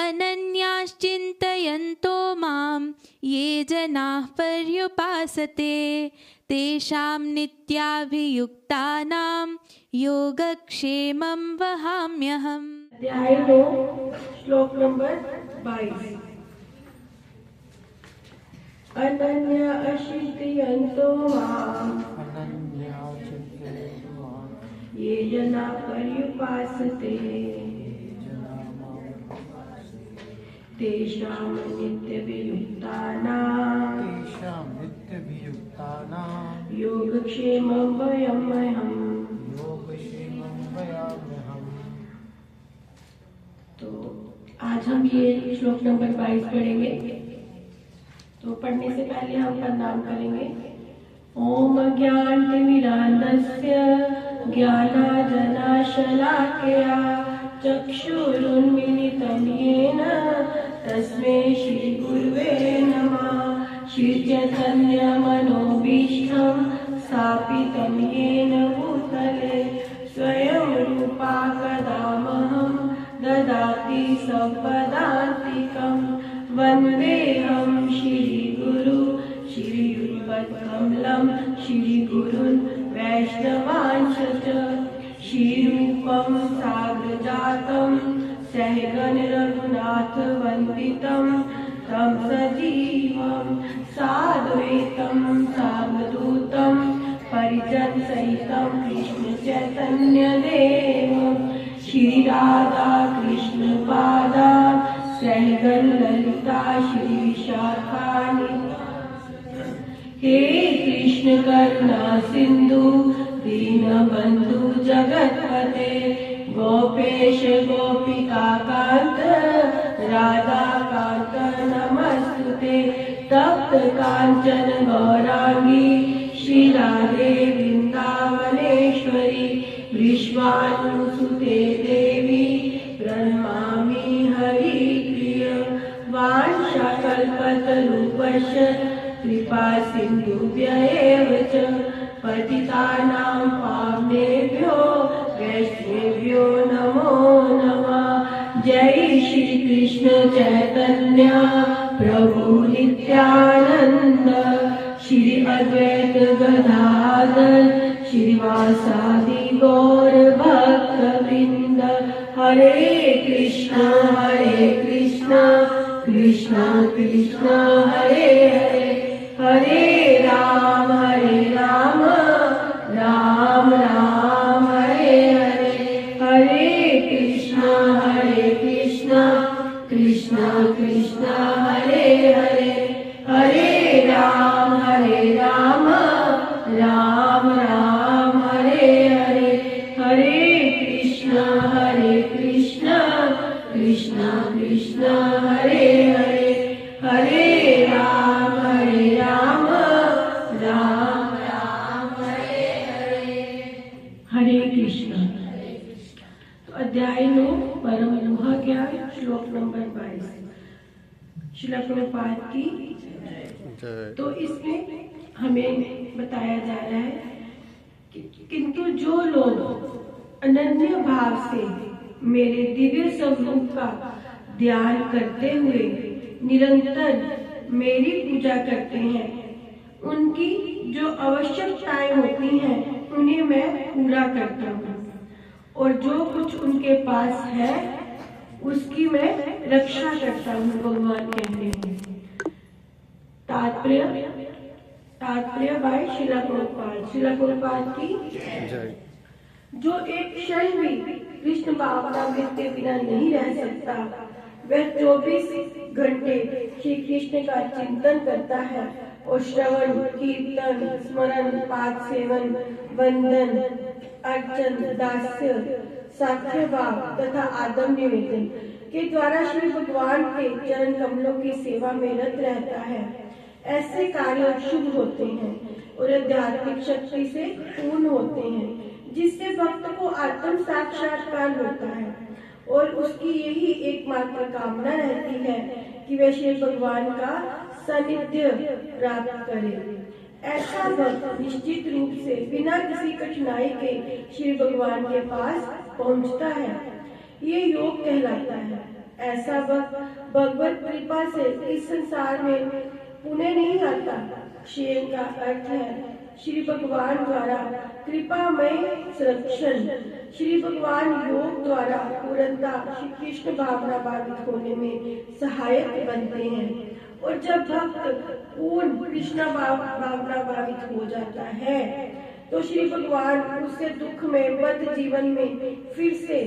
अनन्याश्चिन्तयन्तो मां ये जनाः पर्युपासते तेषां नित्याभियुक्तानां योगक्षेमं वहाम्यहम्। अध्याय 2 श्लोक नंबर 22। अनन्या अचिन्तयन्तो मां ये जना पर्युपासते तेषां नित्यभियुक्तानां योगक्षेमं वहाम्यहम्। तो आज हम ये श्लोक नंबर 22 पढ़ेंगे। तो पढ़ने से पहले हम प्रणाम करेंगे। ओम ज्ञानतिमिरान्धस्य ज्ञानाञ्जनशलाकया चक्षुरुन्मीलितं येन तस्मै श्रीगुरुवे नमः। श्रीचैतन्यमनोभीष्टं स्थापितं येन भूतले स्वयं रूपा कदा मह्यं ददाति सम्पदान्तिकं। वन्देऽहं श्रीगुरु श्रीयुतपदकमलं श्रीगुरुन् वैष्णवांश्च श्रीरूपं साग्रजातं सहगण रघुनाथवन्दितं तं सजीवं साद्वैतं सावधूतं परिजनसहितं कृष्ण चैतन्यदेवं श्री राधा कृष्ण पादान् सहगण ललिता श्री विशाखानि। हे कृष्ण करुणा सिंधु दीनबंधु जगतपते गोपेश गोपिका कांत राधा कांत नमस्तुते। तप्त कांचन गौरांगी श्री राधे वृंदावनेश्वरी विश्वानुसुते देवी प्रणमामि हरिप्रिय। वाञ्छाकल्पतरुभ्यश्च कृपा सिन्धुभ्यैव च पतितानां पावनेभ्यो वैष्णवेभ्यो नमो नमः। जय श्री कृष्ण चैतन्य प्रभु नित्यानंद श्री अद्वैत गदाधर श्रीवासादि गौर भक्तवृंद। हरे कृष्णा कृष्णा कृष्णा हरे हरे हरे राम राम राम हरे हरे। हरे कृष्णा कृष्णा कृष्णा हरे हरे हरे राम राम राम हरे हरे। हरे कृष्णा कृष्णा कृष्णा हरे हरे हरे राम राम राम हरे हरे। हरे कृष्ण। तो अध्याय 9 परम मोह ज्ञान श्लोक नंबर 22 श्रील प्रभुपाद की। तो इसमें हमें बताया जा रहा है कि किंतु जो लोग अनन्य भाव से मेरे दिव्य स्वरूप का ध्यान करते हुए निरंतर मेरी पूजा करते हैं उनकी जो आवश्यकताएं होती हैं उन्हें मैं पूरा करता हूँ और जो कुछ उनके पास है उसकी मैं रक्षा करता हूँ। भगवान कहते हैं। तात्पर्य बाय श्रील प्रभुपाद की। जो एक क्षण भी कृष्ण भावनामृत के बिना नहीं रह सकता वह 24 घंटे श्री कृष्ण का चिंतन करता है और श्रवण कीर्तन स्मरण पाद सेवन वंदन अर्चन दास्य साक्ष्य भाव तथा आदम निवेदन के द्वारा श्री भगवान के चरण कमलों की सेवा में रत रहता है। ऐसे कार्य शुभ होते हैं और आध्यात्मिक शक्ति से पूर्ण होते हैं जिससे भक्त को आत्म साक्षात्कार होता है और उसकी यही एकमात्र कामना रहती है कि वह श्री भगवान का सानिध्य प्राप्त करे। ऐसा भक्त निश्चित रूप से बिना किसी कठिनाई के श्री भगवान के पास पहुंचता है। ये योग कहलाता है। ऐसा भगवत कृपा से इस संसार में पुण्य नहीं आता। क्षेम का अर्थ है श्री भगवान द्वारा कृपामय संरक्षण। श्री भगवान योग द्वारा पूर्णतः श्री कृष्ण भावना भावित होने में सहायक बनते हैं। और जब भक्त पूर्ण कृष्ण भावना भावित हो जाता है तो श्री भगवान उसके दुख में बद्ध जीवन में फिर से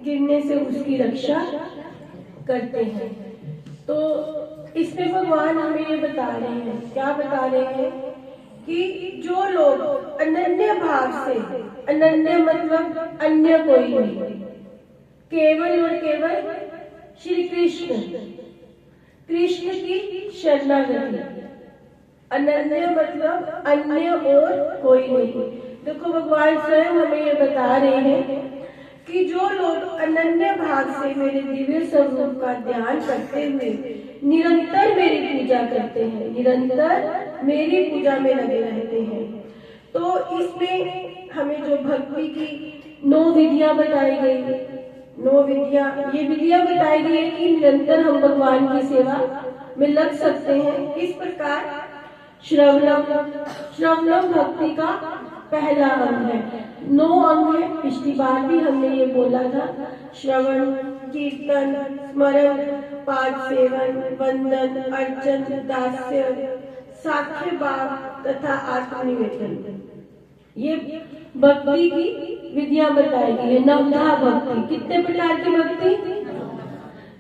गिरने से उसकी रक्षा करते हैं। तो इसमें भगवान हमें ये बता रहे हैं, क्या बता रहे हैं कि जो लोग अनन्य भाव से, अनन्य मतलब अन्य कोई नहीं, केवल और केवल श्री कृष्ण की शरणागति, अनन्य मतलब अन्य और कोई नहीं। देखो भगवान स्वयं हमें ये बता रहे हैं कि जो लोग अनन्य भाव से मेरे दिव्य स्वरूप का ध्यान करते हुए निरंतर मेरी पूजा करते हैं, निरंतर मेरी पूजा में लगे रहते हैं, तो इसमें हमें जो भक्ति की 9 विधियां बताई गई, 9 विधियां, ये विधियां बताई गई है कि निरंतर हम भगवान की सेवा में लग सकते हैं। इस प्रकार श्रवणम भक्ति का पहला अंग है। 9 अंग है, पिछली बार भी हमने ये बोला था, श्रवण, कीर्तन, स्मरण, पाद सेवन, वंदन, अर्चन, दास्य, साख्य भाव तथा आत्मनिवेदन। ये भक्ति की विधियां बताई गई है। नवधा भक्ति, कितने प्रकार की भक्ति?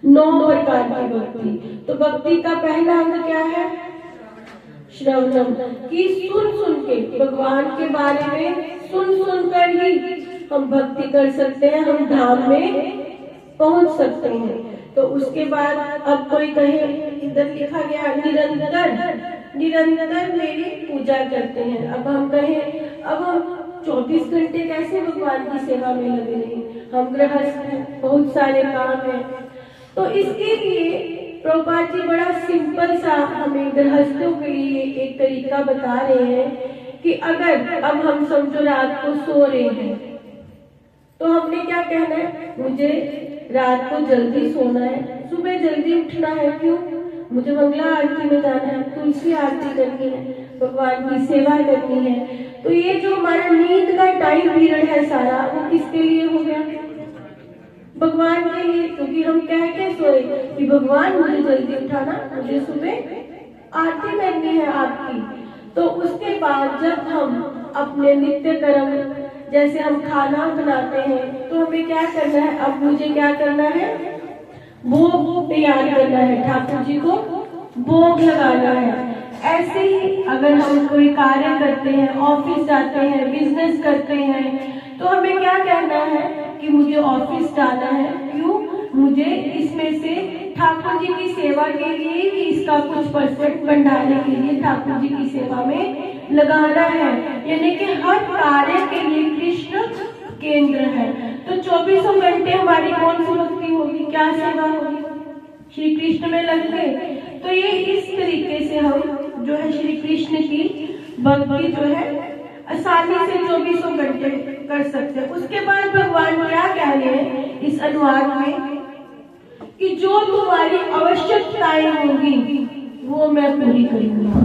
9 प्रकार की भक्ति। तो भक्ति का पहला अंग क्या है? श्रवणम, कि सुन सुन के भगवान के बारे में सुन कर ही हम भक्ति कर सकते हैं, हम धाम में पहुंच सकते हैं। तो उसके बाद अब कोई कहे, इधर लिखा गया निरंतर मेरी पूजा करते हैं। अब हम कहें, अब हम 24 घंटे कैसे भगवान की सेवा में लगे रहें? हम गृहस्थ हैं, बहुत सारे काम हैं। तो इसके लिए प्रभुपाद जी बड़ा सिंपल सा हमें गृहस्थों के लिए एक तरीका बता रहे हैं कि अगर अब हम समझो रात को सो रहे हैं तो हमने क्या कहना है? मुझे रात को जल्दी सोना है, सुबह जल्दी उठना है। क्यों? मुझे मंगला आरती में जाना है, तुलसी आरती करनी है, भगवान की सेवा करनी है। तो ये जो हमारा नींद का टाइम पीरियड है सारा, वो किसके लिए हो गया? भगवान के लिए। क्योंकि हम कह के सोए कि भगवान मुझे जल्दी उठाना, मुझे सुबह आरती करनी है आपकी। तो उसके बाद जब हम अपने नित्य कर्म, जैसे हम खाना बनाते हैं, तो हमें क्या करना है? अब मुझे क्या करना है? भोग तैयार करना है, ठाकुर जी को भोग लगाना है। ऐसे ही अगर हम कोई कार्य करते हैं, ऑफिस जाते हैं, बिजनेस करते हैं, तो हमें क्या कहना है कि मुझे ऑफिस जाना है। क्यों? मुझे इसमें से ठाकुर जी की सेवा के लिए ही इसका कुछ % भंडारे के लिए ठाकुर जी की सेवा में लगाना है। यानी कि हर कार्य के लिए कृष्ण केंद्र है। तो 24 घंटे हमारी कौन सी भक्ति होगी, क्या सेवा होगी? श्री कृष्ण में लग गए। तो ये इस तरीके से हम जो है श्री कृष्ण की भक्ति जो है आसानी से 24 घंटे कर सकते हैं। उसके बाद भगवान क्या कह रहे हैं इस अनुवाद में कि जो तुम्हारी आवश्यकताएं होंगी वो मैं पूरी करूंगा,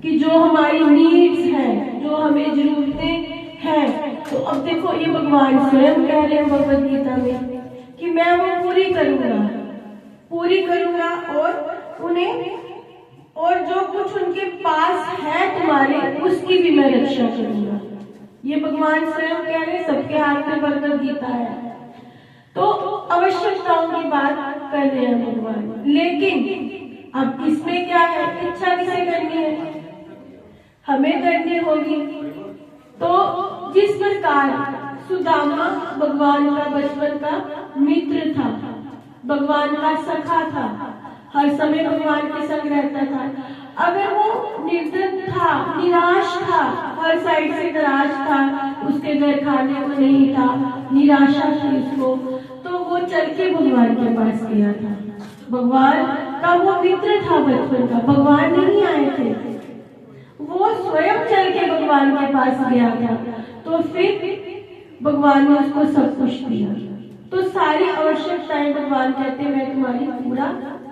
कि जो हमारी नीड्स हैं, जो हमें जरूरतें हैं। तो अब देखो ये भगवान स्वयं कह रहे हैं भगवद गीता में कि मैं वो पूरी करूंगा और उन्हें, और जो कुछ उनके पास है तुम्हारे, उसकी भी मैं रक्षा करूंगा। ये भगवान स्वयं कह रहे हैं, सबके हाथ में भगवद गीता है। तो आवश्यकताओं की बात कर रहे हैं भगवान। लेकिन अब इसमें क्या है? इच्छा किसे करनी है? हमें करनी होगी। तो जिस प्रकार सुदामा भगवान का बचपन का मित्र था, भगवान का सखा था, हर समय भगवान के संग रहता था, अगर वो निर्धन था, निराश था, हर साइड से निराश था, उसके घर खाने को नहीं था, निराशा थी उसको, तो वो चल के भगवान के पास गया था। भगवान का वो मित्र था बचपन का, भगवान नहीं आए थे, वो स्वयं चल के भगवान के पास गया था। तो फिर भगवान ने उसको सब कुछ दिया। तो सारी आवश्यकताएं भगवान कहते हैं मैं तुम्हारी पूरा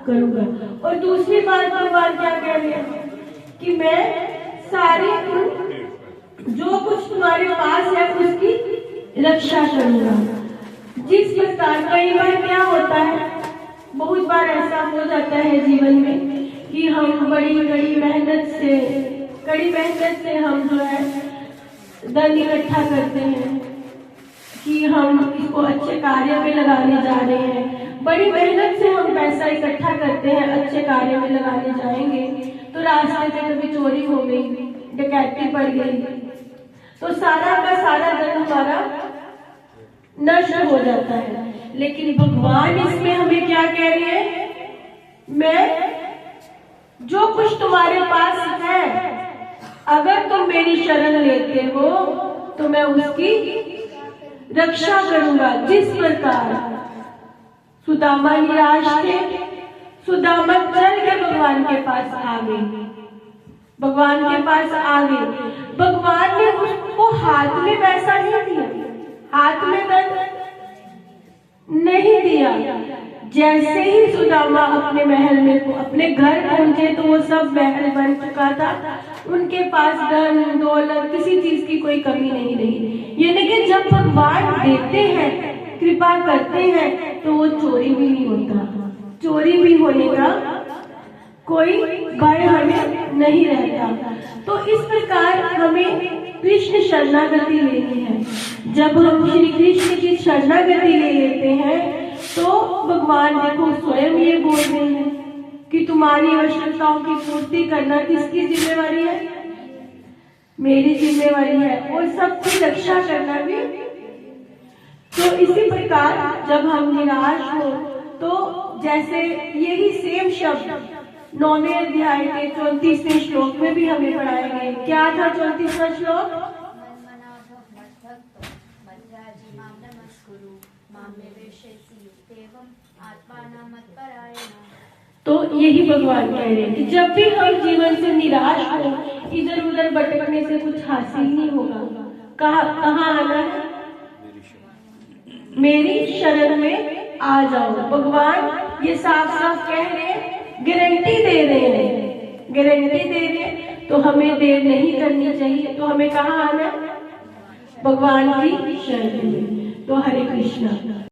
करूंगा। और दूसरी बात भगवान क्या कह रहे हैं कि मैं सारी जो कुछ तुम्हारे पास है उसकी रक्षा करूंगा। जिस प्रकार कई बार क्या होता है, बहुत बार ऐसा हो जाता है जीवन में कि हम कड़ी मेहनत से हम जो है धन इकट्ठा करते हैं कि हम इसको अच्छे कार्य में लगाने जा रहे हैं। बड़ी मेहनत से हम पैसा इकट्ठा करते हैं, अच्छे कार्य में लगाने जाएंगे तो रास्ते में कभी चोरी हो गई, डकैती पड़ गई, तो सारा का सारा धन हमारा नष्ट हो जाता है। लेकिन भगवान इसमें हमें क्या कह रहे हैं, मैं जो कुछ तुम्हारे पास है अगर तुम मेरी शरण लेते हो तो मैं उसकी रक्षा करूंगा। जिस प्रकार सुदामा निराश थे, सुदामा चल के भगवान के पास आ गए, भगवान के पास आ गए। भगवान ने उसको हाथ में पैसा नहीं दिया, हाथ में धन नहीं दिया। जैसे ही सुदामा अपने महल में अपने घर पहुंचे तो वो सब महल बन चुका था, उनके पास धन दौलत किसी चीज की कोई कमी नहीं रही। यानी कि जब भगवान देते हैं, कृपा करते हैं तो वो चोरी भी नहीं होता, चोरी भी होने का कोई भय हमें नहीं रहता। तो इस प्रकार हमें कृष्ण शरणागति लेनी है। जब हम श्री कृष्ण की शरणागति ले लेते हैं तो भगवान देखो स्वयं ये बोल रहे हैं कि तुम्हारी आवश्यकताओं की पूर्ति करना किसकी जिम्मेवारी है, मेरी जिम्मेवारी है, और सबकी रक्षा करना भी। तो इसी प्रकार जब हम निराश हो तो जैसे यही सेम शब्द 9वें अध्याय के 34वें श्लोक में भी हमें पढ़ाया गया। क्या था 34वां श्लोक? तो यही भगवान कह रहे हैं कि जब भी हम जीवन से निराश हो, इधर उधर भटकने से कुछ हासिल नहीं होगा, कहाँ आना है, मेरी शरण में आ जाओ। भगवान ये साफ साफ कह रहे हैं, गारंटी दे रहे हैं, गारंटी दे रहे हैं। तो हमें देर नहीं करनी चाहिए। तो हमें कहाँ आना है? भगवान की शरण में। तो हरे कृष्णा।